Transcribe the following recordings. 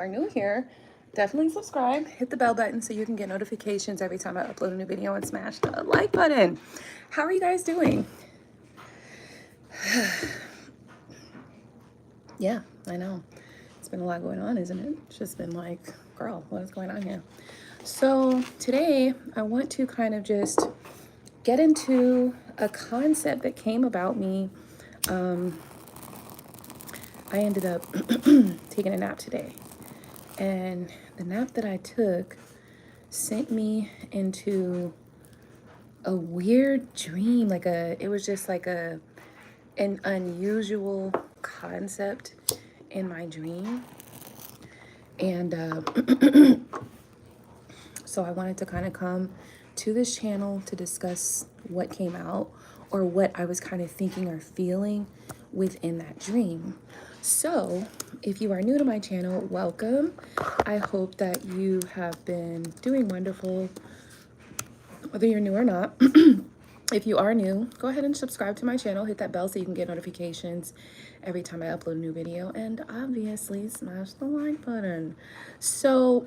are new here, definitely subscribe, hit the bell button so you can get notifications every time I upload a new video, and smash the like button. How are you guys doing? Yeah, I know. It's been a lot going on, isn't it? It's just been like, girl, what is going on here? So today I want to kind of just get into a concept that came about me. I ended up taking a nap today. And the nap that I took sent me into a weird dream. It was just like an unusual concept in my dream. And so I wanted to kind of come to this channel to discuss what came out or what I was kind of thinking or feeling within that dream. So if you are new to my channel, welcome. I hope that you have been doing wonderful, whether you're new or not. If you are new, go ahead and subscribe to my channel, hit that bell so you can get notifications every time I upload a new video, and obviously smash the like button. So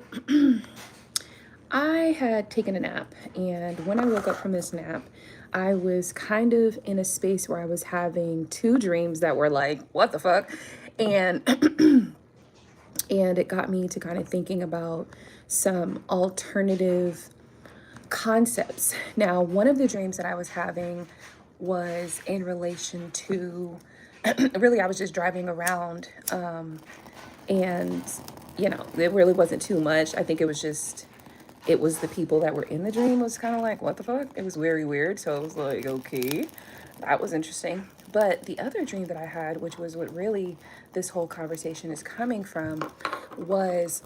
I had taken a nap, and when I woke up from this nap, I was kind of in a space where I was having two dreams that were like, what the fuck? And and it got me to kind of thinking about some alternative concepts. Now, one of the dreams that I was having was in relation to really, I was just driving around, and it really wasn't too much. I think it was the people that were in the dream was kind of like, what the fuck? It was very weird. So I was like, okay, that was interesting. But the other dream that I had, which was what really this whole conversation is coming from, was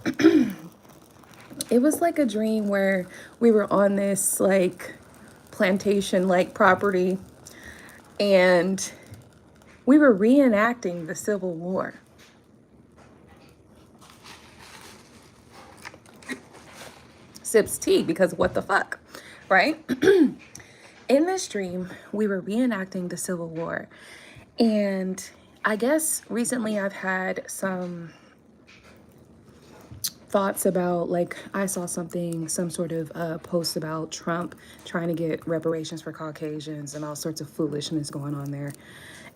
it was like a dream where we were on this like plantation like property, and we were reenacting the Civil War. Sips tea, because what the fuck, right? In this dream, we were reenacting the Civil War. And I guess recently I've had some thoughts about, like, I saw some sort of post about Trump trying to get reparations for Caucasians and all sorts of foolishness going on there.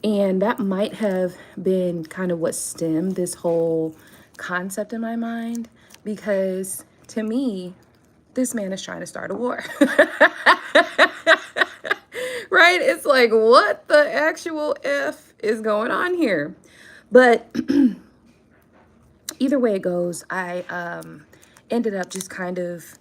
And that might have been kind of what stemmed this whole concept in my mind, because to me, this man is trying to start a war. Right? It's like, what the actual F is going on here? But either way it goes, I ended up just kind of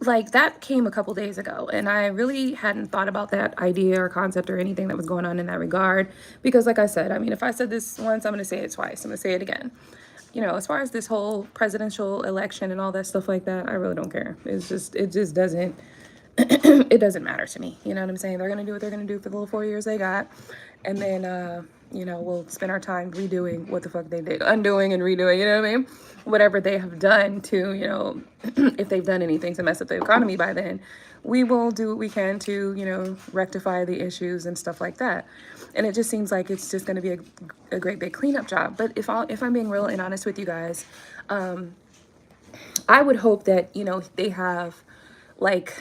like, that came a couple days ago, and I really hadn't thought about that idea or concept or anything that was going on in that regard, because like I said, I mean, if I said this once, I'm going to say it twice. I'm going to say it again. As far as this whole presidential election and all that stuff like that, I really don't care. It just doesn't, it doesn't matter to me. You know what I'm saying? They're going to do what they're going to do for the little 4 years they got. And then, we'll spend our time redoing what the fuck they did, undoing and redoing, you know what I mean? Whatever they have done to, if they've done anything to mess up the economy by then, we will do what we can to, rectify the issues and stuff like that. And it just seems like it's just going to be a great big cleanup job. But if I'm being real and honest with you guys, I would hope that, they have like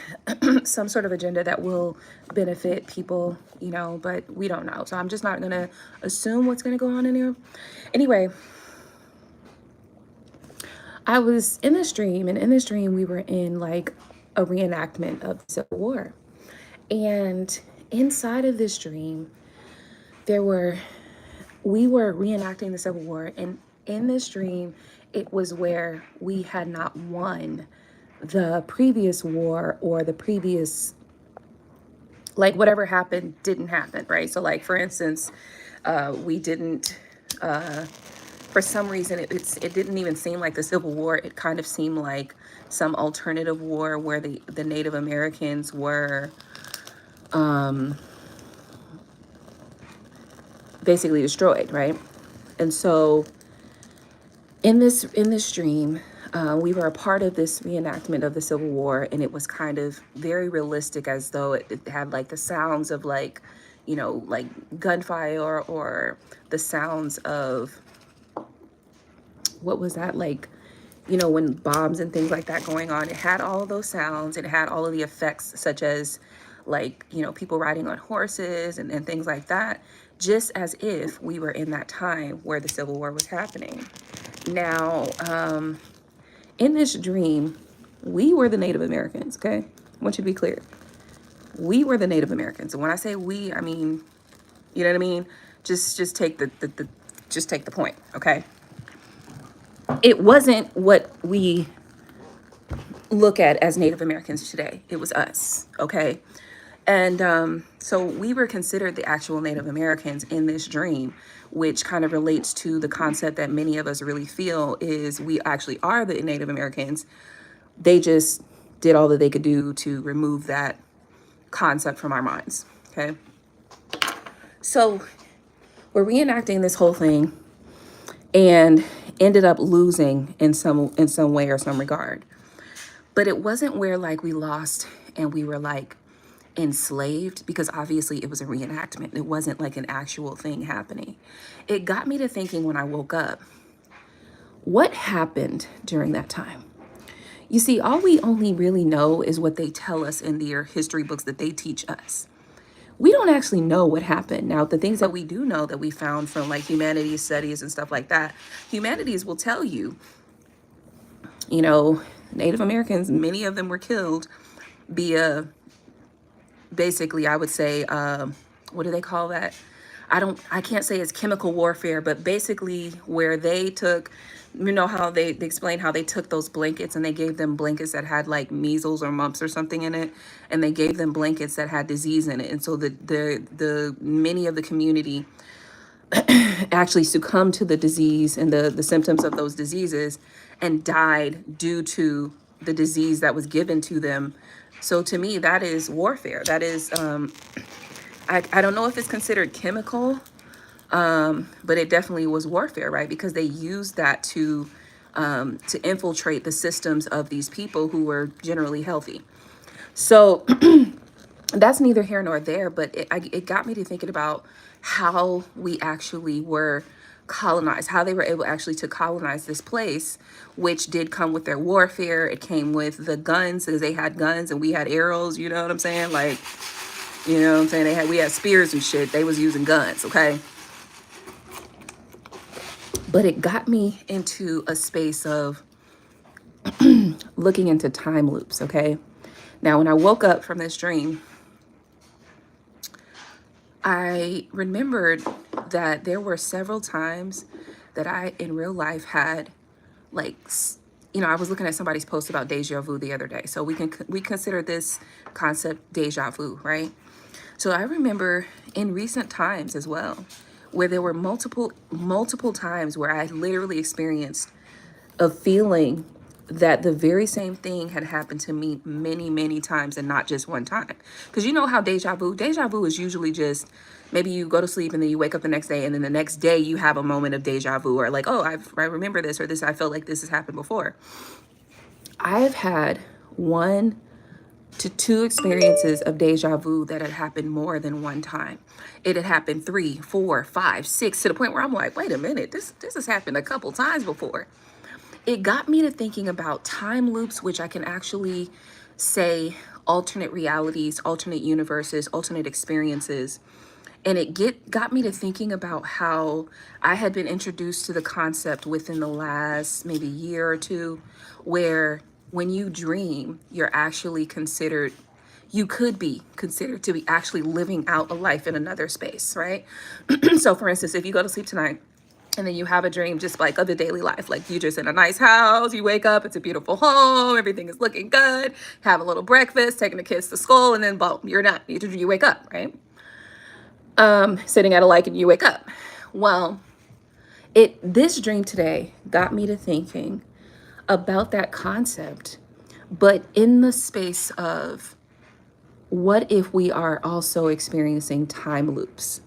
some sort of agenda that will benefit people, but we don't know. So I'm just not going to assume what's going to go on in here. Anyway, I was in this dream, and in this dream we were in like a reenactment of the Civil War. And inside of this dream, we were reenacting the Civil War, and in this dream, it was where we had not won the previous war, or the previous, like, whatever happened didn't happen, right? So like, for instance, we didn't, for some reason, it didn't even seem like the Civil War. It kind of seemed like some alternative war where the Native Americans were basically destroyed, right? And so in this dream, we were a part of this reenactment of the Civil War, and it was kind of very realistic, as though it had like the sounds of like, like gunfire, or the sounds of what was that, like, you know, when bombs and things like that going on, it had all of those sounds. It had all of the effects, such as, like, you know, people riding on horses and things like that, just as if we were in that time where the Civil War was happening. Now, in this dream, we were the Native Americans, okay? I want you to be clear. We were the Native Americans. And when I say we, I mean, you know what I mean? Just take just take the point, okay? It wasn't what we look at as Native Americans today. It was us, okay? And so we were considered the actual Native Americans in this dream, which kind of relates to the concept that many of us really feel is we actually are the Native Americans. They just did all that they could do to remove that concept from our minds, okay? So we're reenacting this whole thing and ended up losing in some way or some regard. But it wasn't where like we lost and we were like enslaved, because obviously it was a reenactment. It wasn't like an actual thing happening. It got me to thinking when I woke up, what happened during that time? You see, all we only really know is what they tell us in their history books that they teach us. We don't actually know what happened. Now, the things that we do know that we found from like humanities studies and stuff like that, humanities will tell you, you know, Native Americans, many of them were killed via, basically, I would say, what do they call that? I can't say it's chemical warfare, but basically where they took, you know, how they explain how they took those blankets and they gave them blankets that had like measles or mumps or something in it, and they gave them blankets that had disease in it, and so the many of the community actually succumbed to the disease and the symptoms of those diseases and died due to the disease that was given to them. So to me, that is warfare. That is, I don't know if it's considered chemical, but it definitely was warfare, right? Because they used that to infiltrate the systems of these people who were generally healthy. So that's neither here nor there, but it got me to thinking about how we actually were colonized, how they were able actually to colonize this place, which did come with their warfare. It came with the guns, because they had guns and we had arrows, you know what I'm saying? Like, you know what I'm saying? We had spears and shit. They was using guns, okay? But it got me into a space of looking into time loops, okay? Now, when I woke up from this dream, I remembered that there were several times that I, in real life, had like, you know, I was looking at somebody's post about deja vu the other day. So we consider this concept deja vu, right? So I remember in recent times as well, where there were multiple times where I literally experienced a feeling that the very same thing had happened to me many times and not just one time. Because you know how deja vu is usually just maybe you go to sleep and then you wake up the next day and then the next day you have a moment of deja vu, or like, oh, I remember this, or this, I felt like this has happened before. I've had 1 to 2 experiences of deja vu that had happened more than one time. It had happened 3, 4, 5, 6, to the point where I'm like, wait a minute, this has happened a couple times before. It got me to thinking about time loops, which I can actually say alternate realities, alternate universes, alternate experiences. And it got me to thinking about how I had been introduced to the concept within the last maybe year or two, where when you dream, you're actually considered, you could be considered to be actually living out a life in another space, right? So for instance, if you go to sleep tonight, and then you have a dream just like of the daily life, like you just in a nice house, you wake up, it's a beautiful home, everything is looking good, have a little breakfast, taking the kids to school, and then boom, you're done. You wake up, right? Sitting at a lake and you wake up. Well, this dream today got me to thinking about that concept, but in the space of what if we are also experiencing time loops?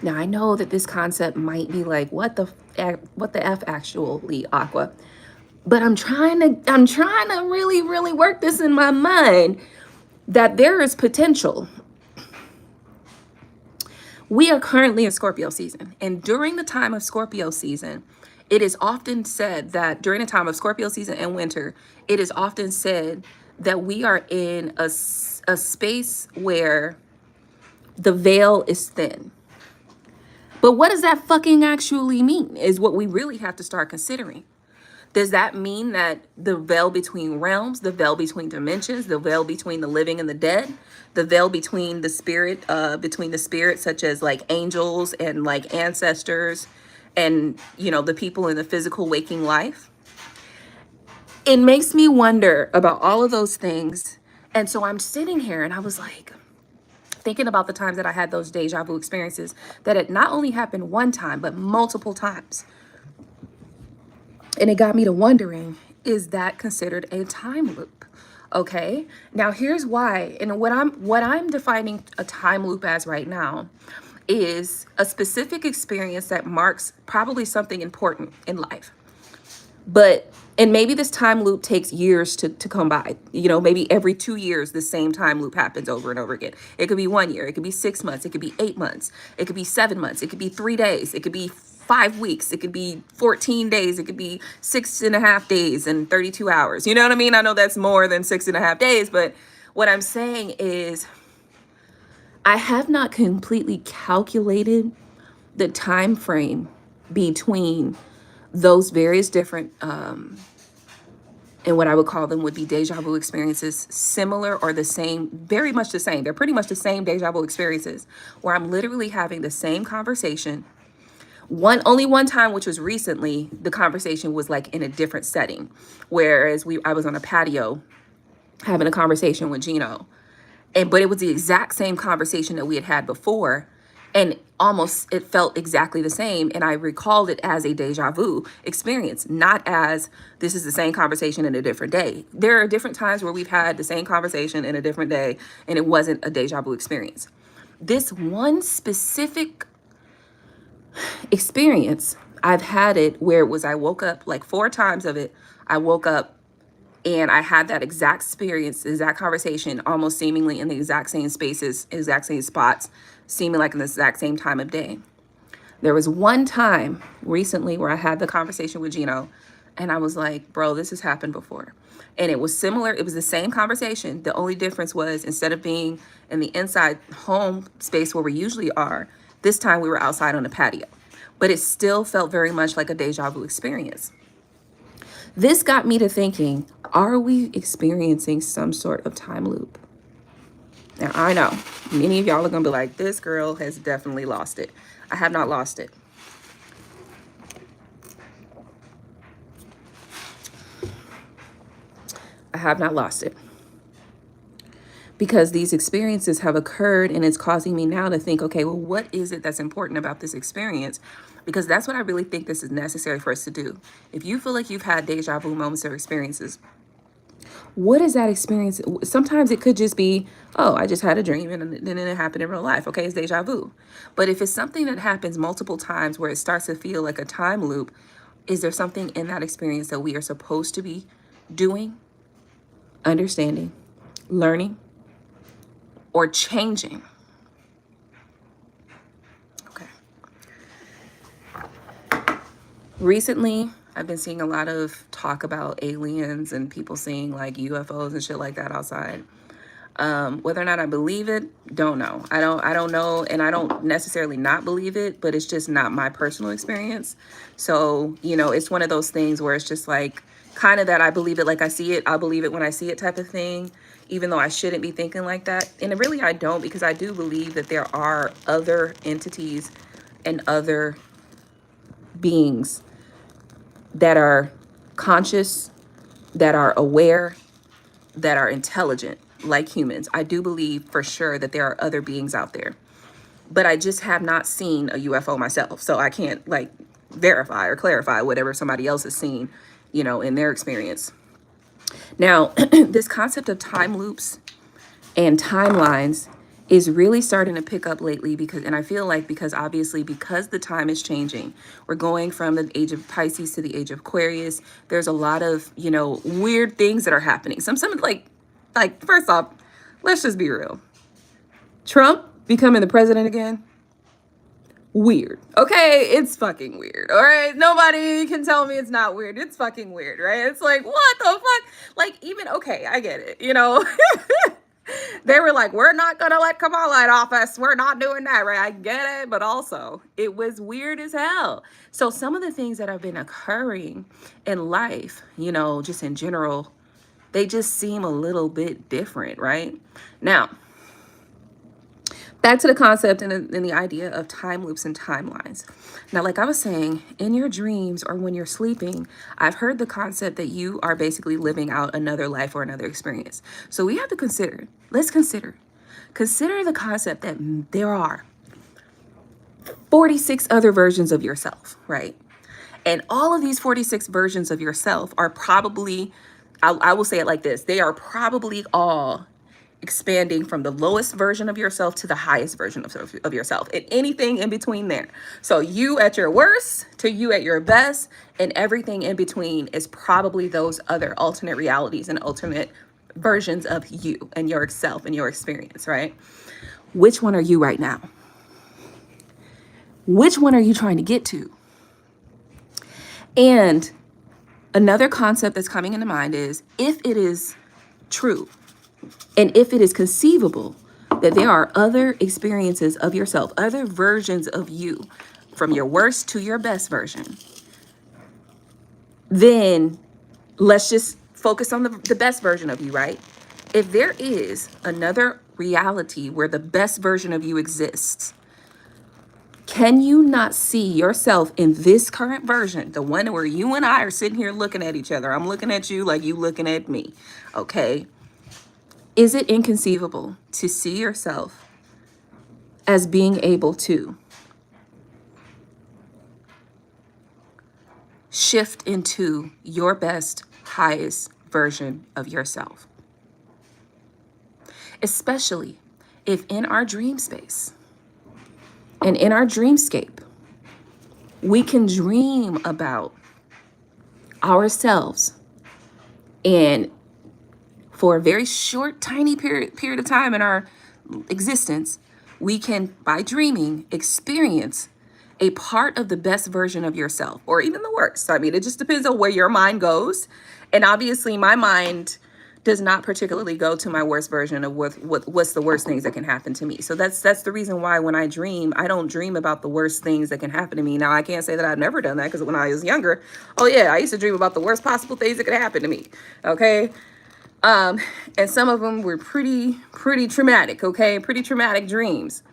Now, I know that this concept might be like, what the F actually, Aqua? But I'm trying to really work this in my mind, that there is potential. We are currently in Scorpio season, and during the time of Scorpio season, It is often said that during the time of Scorpio season and winter, it is often said that we are in a space where the veil is thin. But what does that fucking actually mean is what we really have to start considering. Does that mean that the veil between realms, the veil between dimensions, the veil between the living and the dead, the veil between the spirits such as like angels and like ancestors and, you know, the people in the physical waking life? It makes me wonder about all of those things. And so I'm sitting here and I was like, thinking about the times that I had those deja vu experiences that it not only happened one time, but multiple times. And it got me to wondering, is that considered a time loop? Okay, now here's why. And what I'm defining a time loop as right now is a specific experience that marks probably something important in life. And maybe this time loop takes years to come by. You know, maybe every 2 years, the same time loop happens over and over again. It could be 1 year. It could be 6 months. It could be 8 months. It could be 7 months. It could be 3 days. It could be 5 weeks. It could be 14 days. It could be 6.5 days and 32 hours. You know what I mean? I know that's more than 6.5 days, but what I'm saying is I have not completely calculated the time frame between those various different and what I would call them would be deja vu experiences, similar or the same, very much the same. They're pretty much the same deja vu experiences where I'm literally having the same conversation. Only one time, which was recently, the conversation was like in a different setting. Whereas I was on a patio having a conversation with Gino. But it was the exact same conversation that we had before. And it felt exactly the same. And I recalled it as a deja vu experience, not as this is the same conversation in a different day. There are different times where we've had the same conversation in a different day and it wasn't a deja vu experience. This one specific experience, I've had it where it was, I woke up like 4 times of it. I woke up and I had that exact experience, exact conversation, almost seemingly in the exact same spaces, exact same spots, seeming like in the exact same time of day. There was one time recently where I had the conversation with Gino and I was like, bro, this has happened before. And it was similar. It was the same conversation. The only difference was instead of being in the inside home space where we usually are, this time we were outside on the patio. But it still felt very much like a deja vu experience. This got me to thinking, are we experiencing some sort of time loop? Now, I know many of y'all are going to be like, this girl has definitely lost it. I have not lost it. I have not lost it. Because these experiences have occurred and it's causing me now to think, okay, well, what is it that's important about this experience? Because that's what I really think this is necessary for us to do. If you feel like you've had deja vu moments or experiences, what is that experience? Sometimes it could just be, oh, I just had a dream and then it happened in real life. Okay, it's deja vu. But if it's something that happens multiple times where it starts to feel like a time loop, is there something in that experience that we are supposed to be doing, understanding, learning, or changing? Okay. Recently, I've been seeing a lot of talk about aliens and people seeing like UFOs and shit like that outside. Whether or not I believe it, don't know. I don't know, and I don't necessarily not believe it, but it's just not my personal experience. So, you know, it's one of those things where it's just like kind of that I believe it like I see it, I'll believe it when I see it type of thing, even though I shouldn't be thinking like that. And really I don't, because I do believe that there are other entities and other beings that are conscious, that are aware, that are intelligent like humans. I do believe for sure that there are other beings out there, but I just have not seen a UFO myself. So I can't like verify or clarify whatever somebody else has seen, you know, in their experience. Now, this concept of time loops and timelines is really starting to pick up lately and I feel like because the time is changing, we're going from the age of Pisces to the age of Aquarius. There's a lot of, you know, weird things that are happening. Some like first off, let's just be real. Trump becoming the president again, weird. Okay, it's fucking weird. All right, nobody can tell me it's not weird. It's fucking weird, right? It's like, what the fuck? Like, even, okay, I get it, you know. They were like, we're not gonna let Kamala in office, we're not doing that, right? I get it, but also it was weird as hell. So some of the things that have been occurring in life, you know, just in general, they just seem a little bit different, right? Now, back to the concept and the idea of time loops and timelines. Now, like I was saying, in your dreams or when you're sleeping, I've heard the concept that you are basically living out another life or another experience. So we have to consider, consider the concept that there are 46 other versions of yourself, right? And all of these 46 versions of yourself are probably, I will say it like this, they are probably all expanding from the lowest version of yourself to the highest version of yourself, and anything in between there. So you at your worst to you at your best, and everything in between is probably those other alternate realities and alternate versions of you and yourself and your experience, right? Which one are you right now? Which one are you trying to get to? And another concept that's coming into mind is, if it is true, and if it is conceivable that there are other experiences of yourself, other versions of you, from your worst to your best version, then let's just focus on the best version of you, right? If there is another reality where the best version of you exists, can you not see yourself in this current version, the one where you and I are sitting here looking at each other? I'm looking at you like you looking at me, okay? Is it inconceivable to see yourself as being able to shift into your best, highest version of yourself? Especially if in our dream space and in our dreamscape, we can dream about ourselves, and for a very short, tiny period of time in our existence, we can, by dreaming, experience a part of the best version of yourself, or even the worst. I mean, it just depends on where your mind goes. And obviously my mind does not particularly go to my worst version of what's the worst things that can happen to me. So that's the reason why when I dream, I don't dream about the worst things that can happen to me. Now, I can't say that I've never done that, because when I was younger, oh yeah, I used to dream about the worst possible things that could happen to me. Okay. And some of them were pretty traumatic, okay? Pretty traumatic dreams.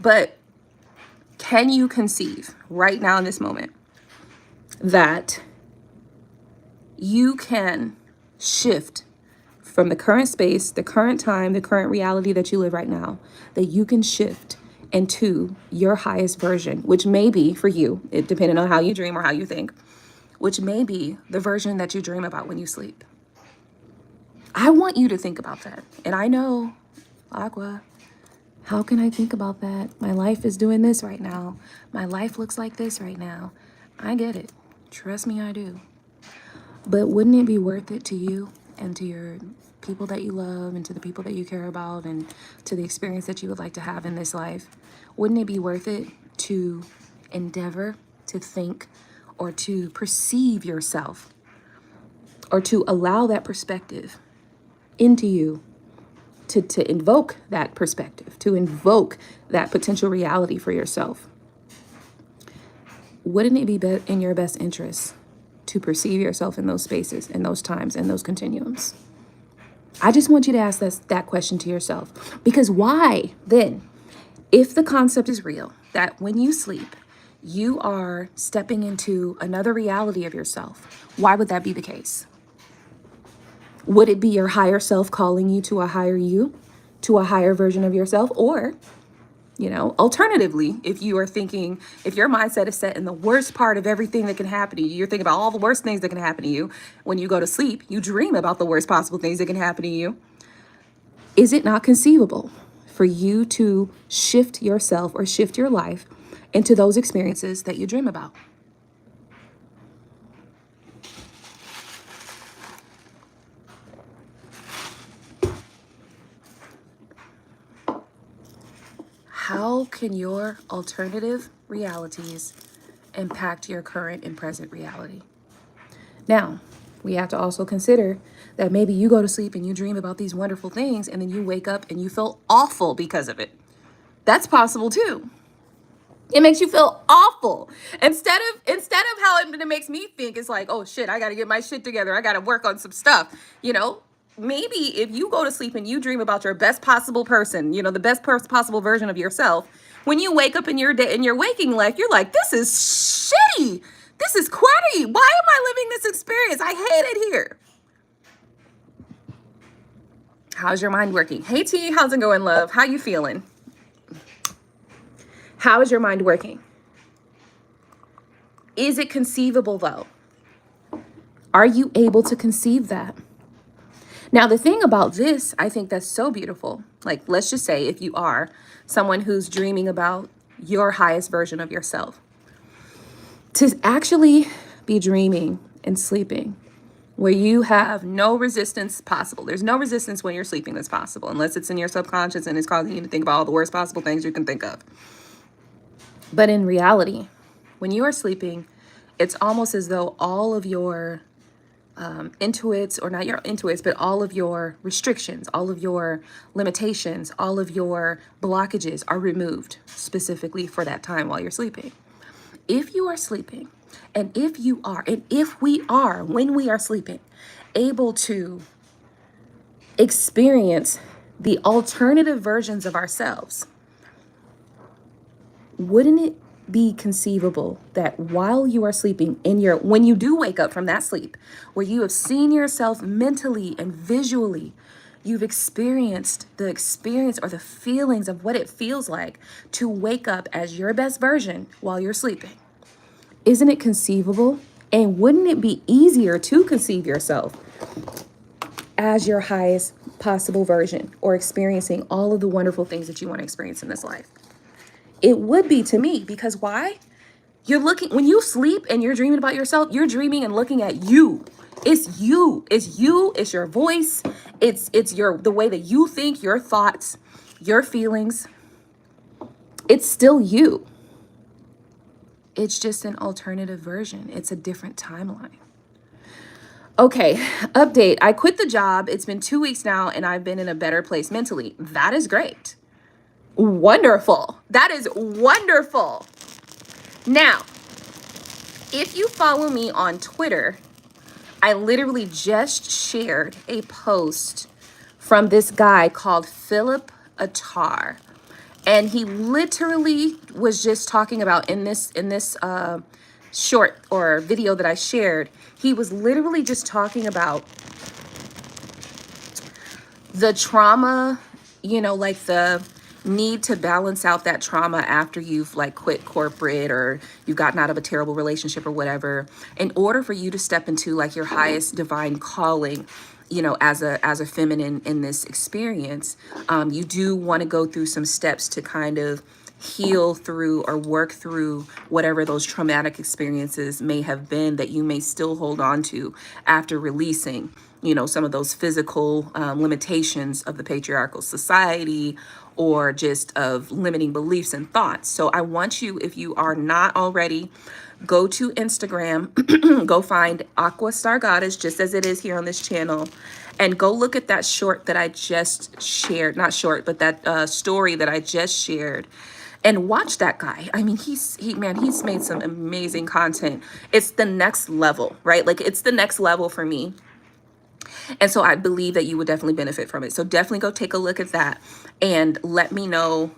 But can you conceive right now in this moment that you can shift from the current space, the current time, the current reality that you live right now, that you can shift into your highest version, which may be for you, it depending on how you dream or how you think, which may be the version that you dream about when you sleep? I want you to think about that. And I know, Aqua, how can I think about that? My life is doing this right now. My life looks like this right now. I get it. Trust me, I do. But wouldn't it be worth it to you and to your people that you love and to the people that you care about and to the experience that you would like to have in this life? Wouldn't it be worth it to endeavor to think or to perceive yourself, or to allow that perspective into you, to invoke that perspective, to invoke that potential reality for yourself? Wouldn't it be in your best interest to perceive yourself in those spaces, in those times, in those continuums? I just want you to ask that question to yourself. Because why then, if the concept is real, that when you sleep, you are stepping into another reality of yourself, why would that be the case? Would it be your higher self calling you to a higher you, to a higher version of yourself? Or, you know, alternatively, if you are thinking, if your mindset is set in the worst part of everything that can happen to you, you're thinking about all the worst things that can happen to you. When you go to sleep, you dream about the worst possible things that can happen to you. Is it not conceivable for you to shift yourself or shift your life into those experiences that you dream about? How can your alternative realities impact your current and present reality. Now, we have to also consider that maybe you go to sleep and you dream about these wonderful things and then you wake up and you feel awful because of it. That's possible too. It makes you feel awful. Instead of how it makes me think, it's like, oh shit, I got to get my shit together. I got to work on some stuff. Maybe if you go to sleep and you dream about your best possible person, the best possible version of yourself, when you wake up in your day, in your waking life, you're like, this is shitty. This is cruddy. Why am I living this experience? I hate it here. How's your mind working? Hey T, how's it going, love? How you feeling? How is your mind working? Is it conceivable though? Are you able to conceive that? Now, the thing about this, I think that's so beautiful. Like, let's just say if you are someone who's dreaming about your highest version of yourself, to actually be dreaming and sleeping where you have no resistance possible. There's no resistance when you're sleeping that's possible, unless it's in your subconscious and it's causing you to think about all the worst possible things you can think of. But in reality, when you are sleeping, it's almost as though all of your intuits, or not your intuits, but all of your restrictions, all of your limitations, all of your blockages are removed specifically for that time while you're sleeping. If you are sleeping, and if we are, when we are sleeping, able to experience the alternative versions of ourselves, wouldn't it be conceivable that while you are sleeping when you do wake up from that sleep, where you have seen yourself mentally and visually, you've experienced the experience or the feelings of what it feels like to wake up as your best version while you're sleeping? Isn't it conceivable? And wouldn't it be easier to conceive yourself as your highest possible version, or experiencing all of the wonderful things that you want to experience in this life? It would be to me, because why? When you sleep and you're dreaming about yourself, you're dreaming and looking at you. It's you. It's you. It's your voice. It's the way that you think, your thoughts, your feelings. It's still you. It's just an alternative version. It's a different timeline. Okay, update. I quit the job. It's been 2 weeks now and I've been in a better place mentally. That is great. Wonderful. That is wonderful. Now, if you follow me on Twitter, I literally just shared a post from this guy called Philip Attar. And he literally was just talking about in this short or video that I shared, he was literally just talking about the trauma, like the need to balance out that trauma after you've like quit corporate or you've gotten out of a terrible relationship or whatever, in order for you to step into like your highest divine calling, as a feminine in this experience. You do want to go through some steps to kind of heal through or work through whatever those traumatic experiences may have been that you may still hold on to after releasing, some of those physical limitations of the patriarchal society, or just of limiting beliefs and thoughts. So I want you, if you are not already, go to Instagram, go find AquaStarGoddess, just as it is here on this channel, and go look at that short that I just shared, not short, but that story that I just shared, and watch that guy. I mean, he's made some amazing content. It's the next level, right? Like, it's the next level for me. And so I believe that you would definitely benefit from it. So definitely go take a look at that and let me know,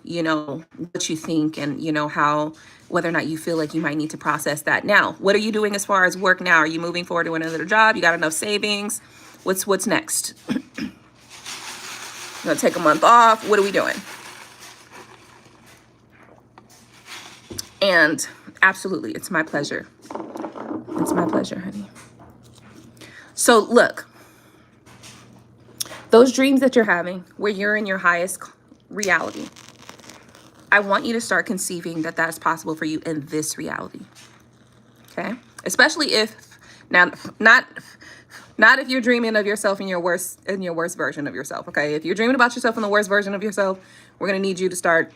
what you think, and, whether or not you feel like you might need to process that. Now, what are you doing as far as work now? Are you moving forward to another job? You got enough savings? What's next? Gonna take a month off? What are we doing? And absolutely, it's my pleasure. It's my pleasure, honey. So look, those dreams that you're having where you're in your highest reality, I want you to start conceiving that that's possible for you in this reality. Okay? Especially if, now, not if you're dreaming of yourself in your worst version of yourself. Okay? If you're dreaming about yourself in the worst version of yourself, we're going to need you to start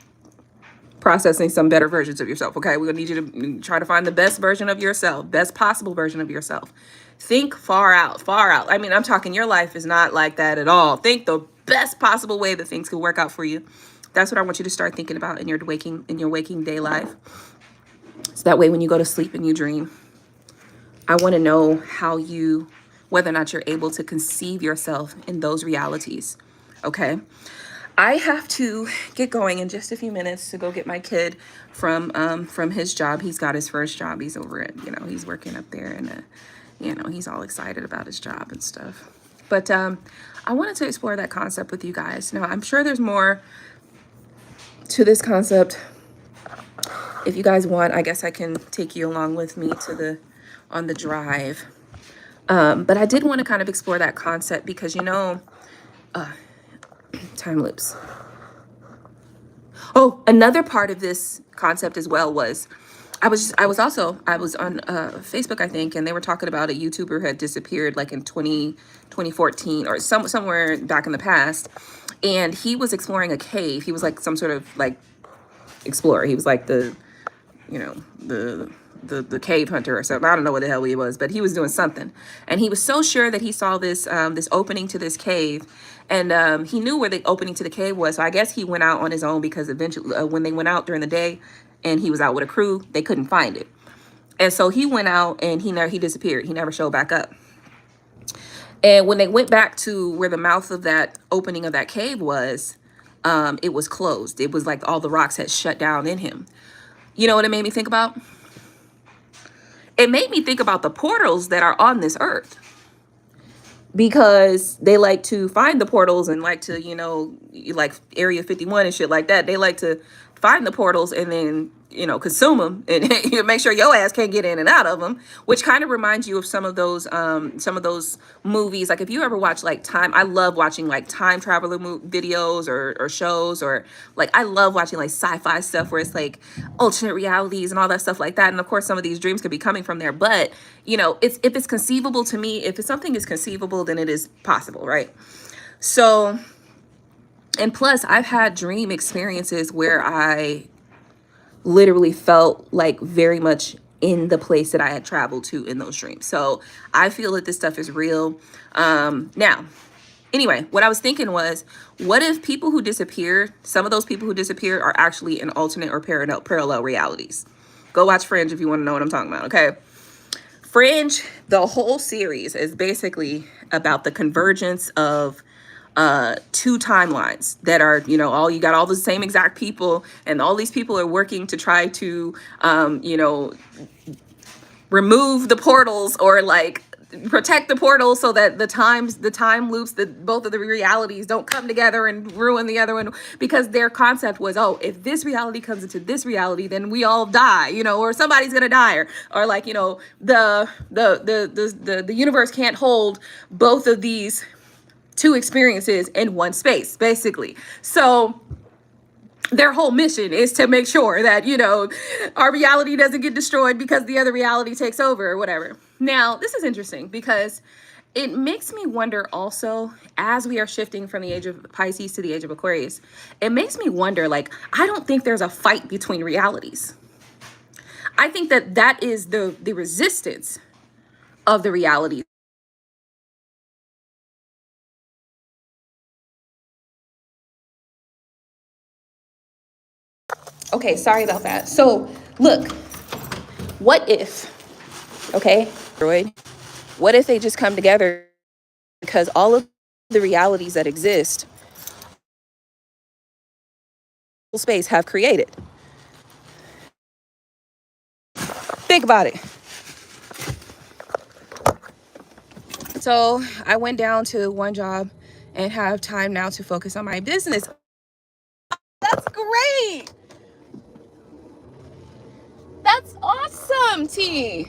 processing some better versions of yourself. Okay, we're gonna need you to try to find the best version of yourself, best possible version of yourself. Think far out, far out. I mean, I'm talking your life is not like that at all. Think the best possible way that things could work out for you. That's what I want you to start thinking about in your waking day life. So that way when you go to sleep and you dream, I want to know whether or not you're able to conceive yourself in those realities. Okay. I have to get going in just a few minutes to go get my kid from his job. He's got his first job. He's over at, he's working up there, and he's all excited about his job and stuff. But I wanted to explore that concept with you guys. Now, I'm sure there's more to this concept. If you guys want, I guess I can take you along with me on the drive. But I did want to kind of explore that concept because, time loops. Oh, another part of this concept as well was I was on Facebook, I think, and they were talking about a YouTuber who had disappeared like in 2014 or somewhere back in the past. And he was exploring a cave. He was like some sort of like explorer. He was like the cave hunter or something. I don't know what the hell he was, but he was doing something. And he was so sure that he saw this opening to this cave. And he knew where the opening to the cave was. So I guess he went out on his own because eventually when they went out during the day and he was out with a crew, they couldn't find it. And so he went out and he disappeared. He never showed back up. And when they went back to where the mouth of that opening of that cave was, it was closed. It was like all the rocks had shut down in him. You know what it made me think about? It made me think about the portals that are on this earth. Because they like to find the portals and like to, like Area 51 and shit like that. They like to find the portals and then, consume them and make sure your ass can't get in and out of them, which kind of reminds you of some of those movies. Like if you ever watch like I love watching like time traveler videos or shows, or like I love watching like sci-fi stuff where it's like alternate realities and all that stuff like that. And of course, some of these dreams could be coming from there, but if it's conceivable to me, if something is conceivable, then it is possible, right? So, and plus I've had dream experiences where I literally felt like very much in the place that I had traveled to in those dreams. So I feel that this stuff is real. Now, anyway, what I was thinking was, what if people who disappeared, some of those people who disappeared are actually in alternate or parallel realities? Go watch Fringe if you want to know what I'm talking about, okay? Fringe, the whole series is basically about the convergence of two timelines that are, you got all the same exact people, and all these people are working to try to, remove the portals or like protect the portals so that the time loops, that both of the realities don't come together and ruin the other one, because their concept was, oh, if this reality comes into this reality, then we all die, or somebody's gonna die, or like, the universe can't hold both of these two experiences in one space, basically. So their whole mission is to make sure that, our reality doesn't get destroyed because the other reality takes over or whatever. Now, this is interesting because it makes me wonder also, as we are shifting from the age of Pisces to the age of Aquarius, it makes me wonder, like, I don't think there's a fight between realities. I think that is the resistance of the reality. Okay, sorry about that. So look, what if, okay, what if they just come together because all of the realities that exist, space have created? Think about it. So I went down to one job and have time now to focus on my business. That's great. That's awesome, T.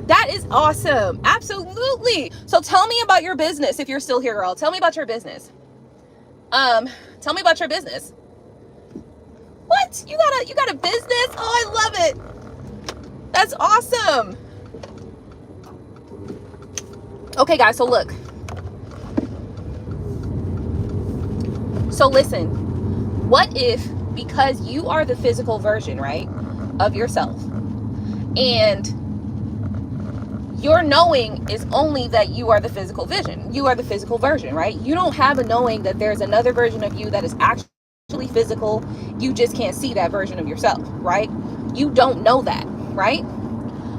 That is awesome. Absolutely. So tell me about your business. If you're still here, girl, tell me about your business. Tell me about your business. What? You got a business? Oh, I love it. That's awesome. Okay, guys, so look. So listen, what if because you are the physical version, right, of yourself. And your knowing is only that you are the physical vision. You are the physical version, right? You don't have a knowing that there's another version of you that is actually physical. You just can't see that version of yourself, right? You don't know that, right?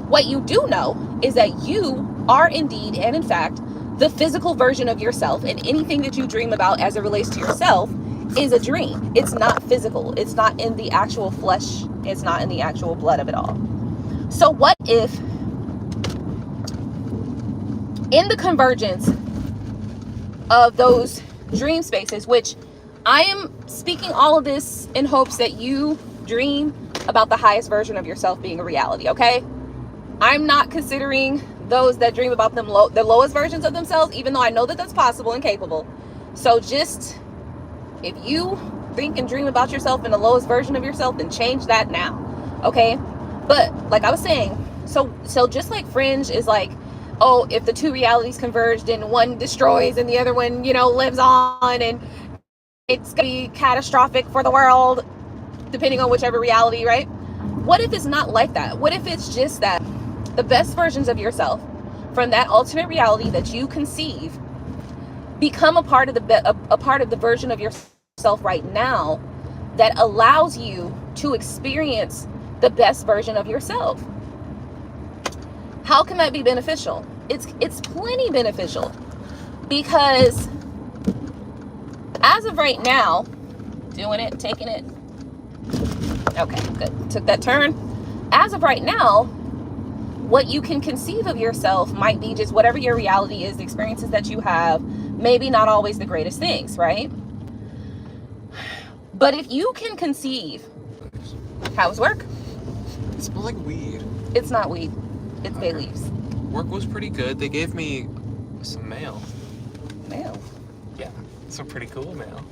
What you do know is that you are indeed and in fact the physical version of yourself, and anything that you dream about as it relates to yourself is a dream. It's not physical. It's not in the actual flesh. It's not in the actual blood of it all. So what if in the convergence of those dream spaces, which I am speaking all of this in hopes that you dream about the highest version of yourself being a reality, okay? I'm not considering those that dream about the lowest versions of themselves, even though I know that that's possible and capable. So just, if you think and dream about yourself in the lowest version of yourself, then change that now, okay? But like I was saying, so just like Fringe is like, oh, if the two realities converge, then one destroys and the other one, you know, lives on, and it's gonna be catastrophic for the world, depending on whichever reality, right? What if it's not like that? What if it's just that the best versions of yourself from that alternate reality that you conceive become a part of the version of yourself right now that allows you to experience the best version of yourself? How can that be beneficial? It's plenty beneficial, because as of right now, doing it, taking it. Okay, good. Took that turn. As of right now, what you can conceive of yourself might be just whatever your reality is, the experiences that you have, maybe not always the greatest things, right? But if you can conceive, how's work? It smells like weed. It's not weed. It's bay leaves. Work was pretty good. They gave me some mail. Mail? Yeah, some pretty cool mail.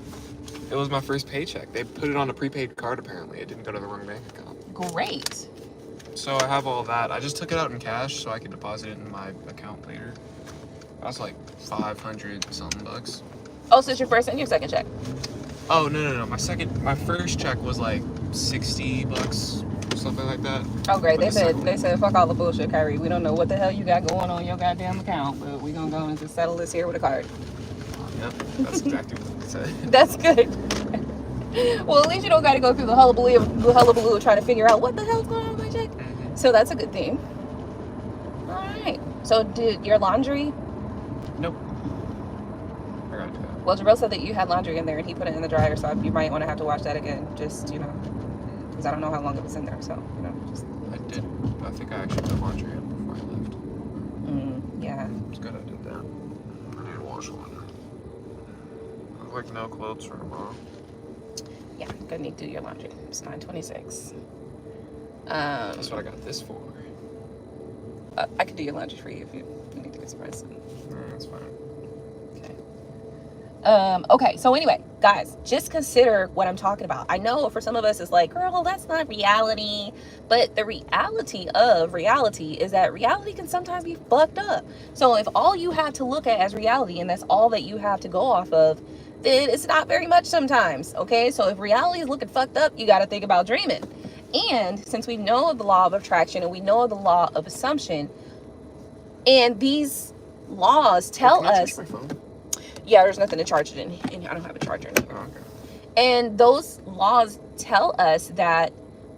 It was my first paycheck. They put it on a prepaid card, apparently. It didn't go to the wrong bank account. Great. So I have all that. I just took it out in cash so I could deposit it in my account later. That's like 500 something bucks. Oh, so it's your first and your second check? Oh, no. My first check was like 60 bucks, something like that. Oh, great. They said, fuck all the bullshit, Kyrie. We don't know what the hell you got going on your goddamn account, but we're going to go and just settle this here with a card. Yep, that's exactly what they said. That's good. Well, at least you don't got to go through the hullabaloo trying to figure out what the hell's going on with my check. So that's a good thing. All right. So did your laundry? Nope. I gotta do that. Well, Jarrell said that you had laundry in there and he put it in the dryer, so you might want to have to wash that again. Just, you know, because I don't know how long it was in there. So, you know, just. I did. I think I actually put laundry in before I left. Yeah. It's good I did that. I need to wash laundry. I have like no clothes for tomorrow. Yeah, gonna need to do your laundry. It's 9:26. That's what I got this for. I could do your laundry for you if you need to get some rest. That's fine. Okay. Okay, so anyway, guys, just consider what I'm talking about. I know for some of us it's like, girl, that's not reality. But the reality of reality is that reality can sometimes be fucked up. So if all you have to look at as reality and that's all that you have to go off of, then it's not very much sometimes, okay? So if reality is looking fucked up, you got to think about dreaming. And since we know of the law of attraction and we know of the law of assumption, and these laws tell us, yeah, there's nothing to charge it in. I don't have a charger in here. Oh, okay. And those laws tell us that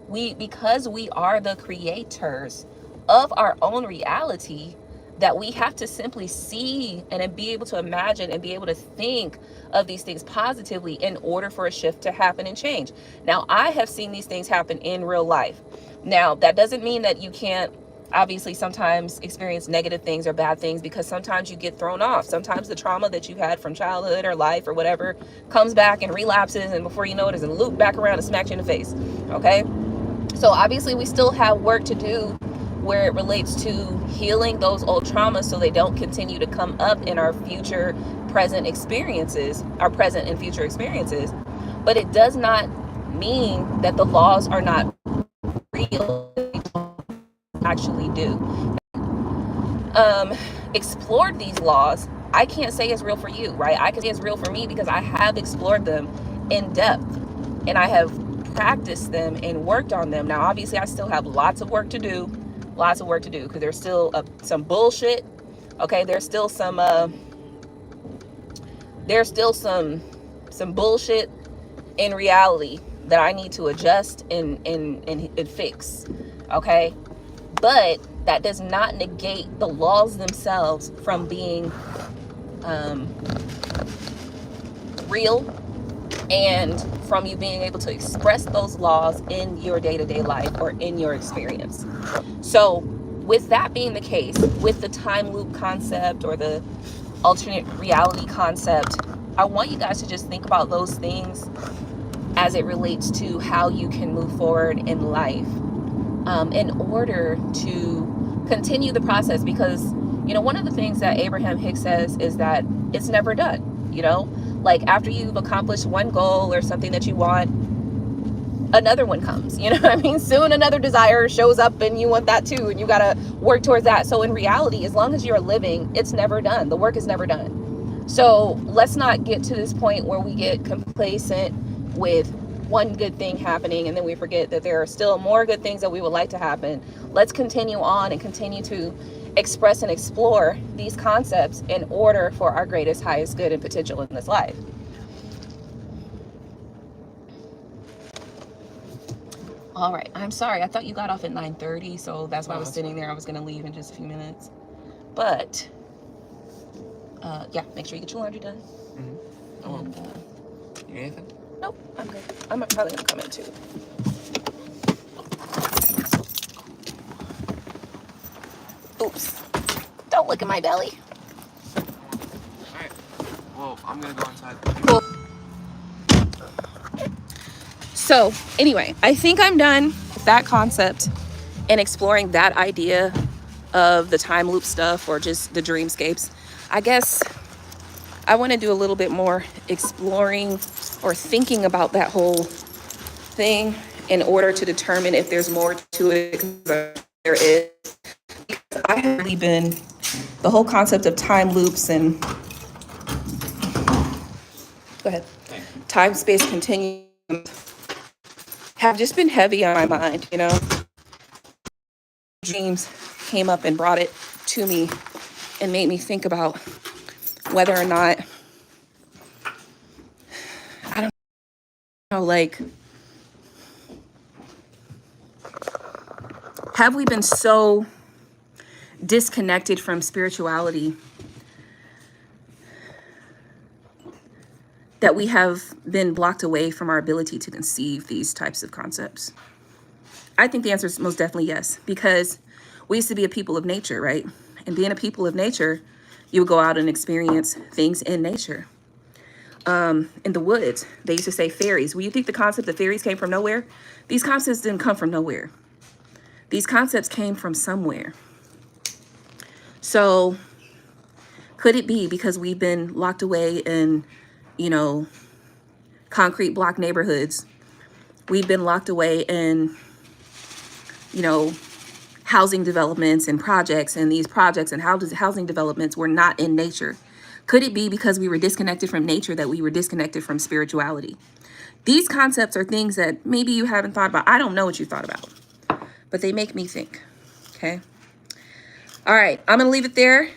because we are the creators of our own reality, that we have to simply see and be able to imagine and be able to think of these things positively in order for a shift to happen and change. Now, I have seen these things happen in real life. Now, that doesn't mean that you can't obviously sometimes experience negative things or bad things, because sometimes you get thrown off. Sometimes the trauma that you had from childhood or life or whatever comes back and relapses, and before you know it, it's a loop back around and smacks you in the face. Okay? So obviously we still have work to do where it relates to healing those old traumas so they don't continue to come up in our future present experiences, our present and future experiences. But it does not mean that the laws are not real. They actually do. Explored these laws, I can't say it's real for you, right? I can say it's real for me because I have explored them in depth, and I have practiced them and worked on them. Now, obviously, I still have lots of work to do, because there's still some bullshit. Okay, there's still some bullshit in reality that I need to adjust and fix. Okay, but that does not negate the laws themselves from being real, and from you being able to express those laws in your day-to-day life or in your experience. So with that being the case, with the time loop concept or the alternate reality concept, I want you guys to just think about those things as it relates to how you can move forward in life in order to continue the process. Because, you know, one of the things that Abraham Hicks says is that it's never done. You know, like after you've accomplished one goal or something that you want, another one comes, you know what I mean? Soon another desire shows up and you want that too, and you got to work towards that. So in reality, as long as you're living, it's never done. The work is never done. So let's not get to this point where we get complacent with one good thing happening and then we forget that there are still more good things that we would like to happen. Let's continue on and continue to express and explore these concepts in order for our greatest, highest good and potential in this life. All right, I'm sorry. I thought you got off at 9:30, so that's why I was sitting there. I was going to leave in just a few minutes. But, yeah, make sure you get your laundry done. Mm-hmm. And, you need anything? Nope, I'm good. I'm probably going to come in too. Oops. Don't look at my belly. All right. Well, I'm going to go inside. Cool. So anyway, I think I'm done with that concept and exploring that idea of the time loop stuff or just the dreamscapes. I guess I want to do a little bit more exploring or thinking about that whole thing in order to determine if there's more to it. There is. Because I have really been, the whole concept of time loops and go ahead, time space continuum have just been heavy on my mind, you know. Dreams came up and brought it to me and made me think about whether or not, I don't know, like, have we been so disconnected from spirituality that we have been blocked away from our ability to conceive these types of concepts? I think the answer is most definitely yes, because we used to be a people of nature, right? And being a people of nature, you would go out and experience things in nature. In the woods, they used to say fairies. Well, you think the concept of fairies came from nowhere? These concepts didn't come from nowhere. These concepts came from somewhere. So could it be because we've been locked away in, you know, concrete block neighborhoods? We've been locked away in, you know, housing developments and projects, and these projects and housing developments were not in nature. Could it be because we were disconnected from nature that we were disconnected from spirituality? These concepts are things that maybe you haven't thought about. I don't know what you thought about, but they make me think, okay? All right, I'm gonna leave it there.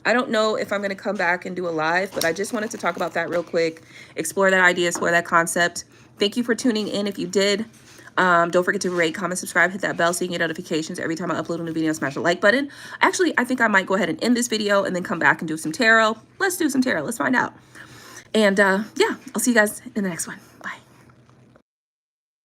I don't know if I'm gonna come back and do a live, but I just wanted to talk about that real quick, explore that idea, explore that concept. Thank you for tuning in. If you did, don't forget to rate, comment, subscribe, hit that bell so you can get notifications every time I upload a new video. Smash the like button. Actually, I think I might go ahead and end this video and then come back and do some tarot. Let's do some tarot. Let's find out. And yeah, I'll see you guys in the next one.